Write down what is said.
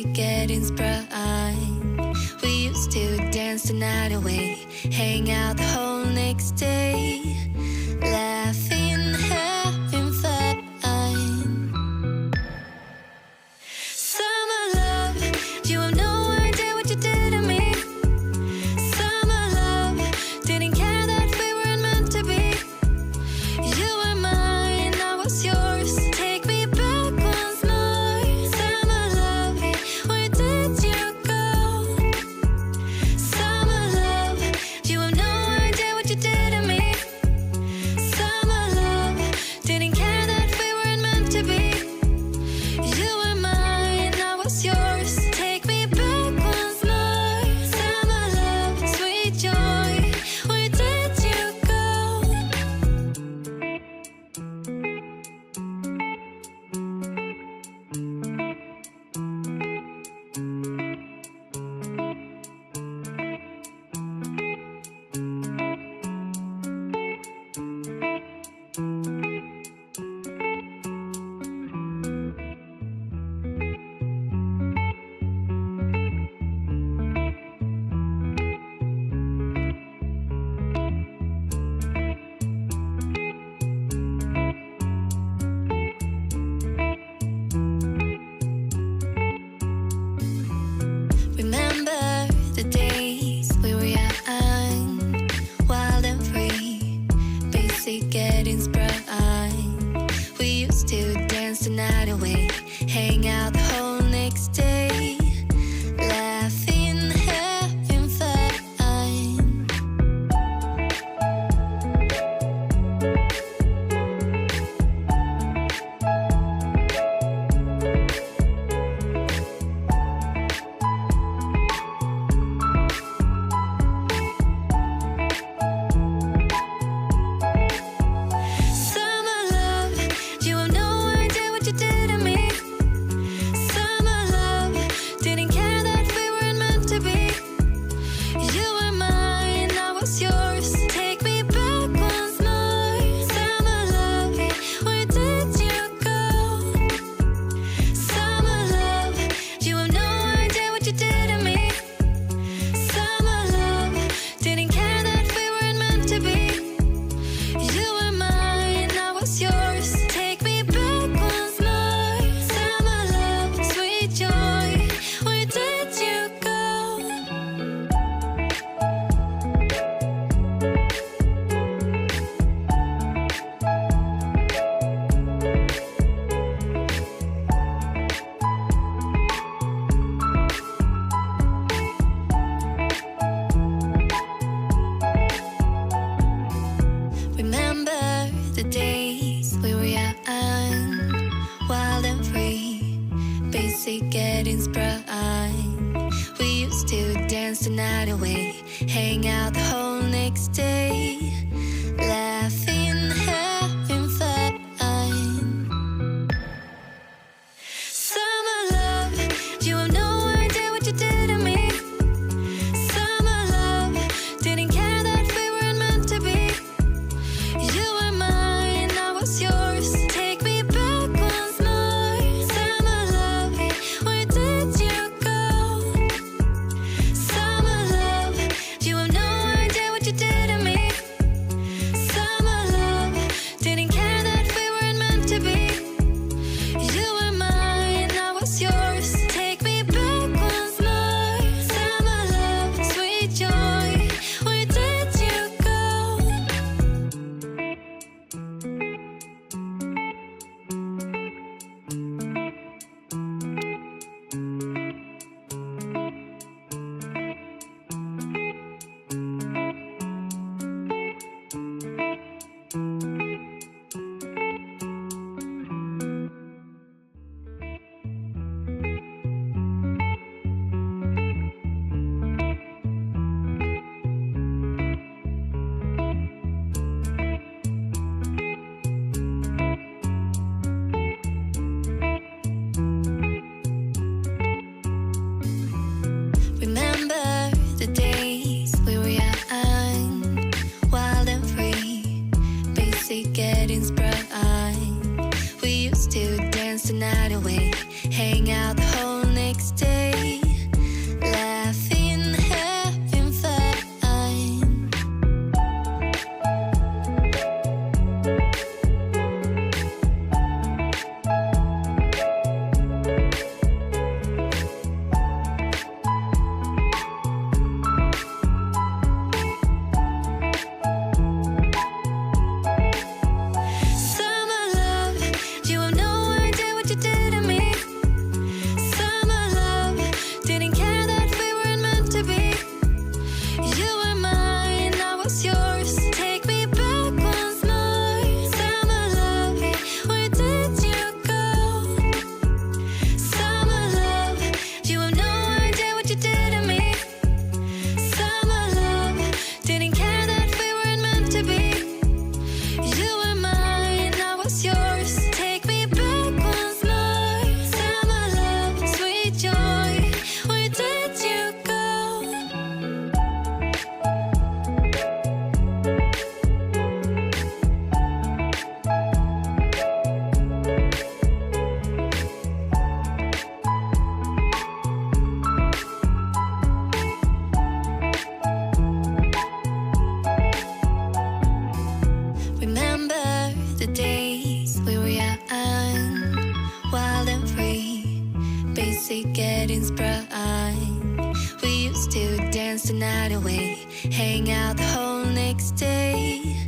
basic getting sprung. We used to dance the night away, hang out the whole next day, laughing, having fun. Summer love, you have no idea what you did to me. Summer love, didn't care that we weren't meant to be. You were mine, I was yours. Take me back once more. Summer love, where did you go? Summer love, you have no idea what you did to me. Summer love, didn't care that we weren't meant to be. You were mine, I was yours. Take me back once more. Summer love, sweet joy, where did you go? Remember the days we were young, wild and free, basic getting sprung. We used to dance the night away, hang out the whole next day, laughing, having fun. Summer love, you have no idea what you did to me. Summer love, didn't care that we weren't meant to be. You were mine, I was yours. Take me back once more. Summer love, where did you go? Summer love, you have no idea what you did to me. Summer love, didn't care that we weren't meant to be. You were mine, I was yours. Take me back once more. Summer love, sweet joy, where did you go? Remember the days we were young, wild and free, basic getting sprung. We used to dance the night away, hang out the whole next day, laughing, having fun. Summer love, you have no idea what you did to me. Summer love, didn't care that we weren't meant to be. You were mine, I was yours. Take me back once more. Summer love, where did you go? Summer love, you have no idea what you did to me. Summer love, didn't care that we weren't meant to be. You were mine, I was yours. Take me back once more. Summer love, sweet joy, where did you go? getting sprung. We used to dance the night away, hang out the whole night. next day, laughing, having fun. Summer love, you have no idea what you did to me. Summer love, didn't care that we weren't meant to be. You were mine, I was yours. Take me back once more. Summer love, where did you go? Summer love, you have no idea what you did to me. Summer love, didn't care that we weren't meant to be. You were mine, I was yours. Take me back once more. Summer love, sweet joy, where did you go? Remember the days we were young, wild and free, basic getting sprung. We used to dance the night away, hang out the whole next day.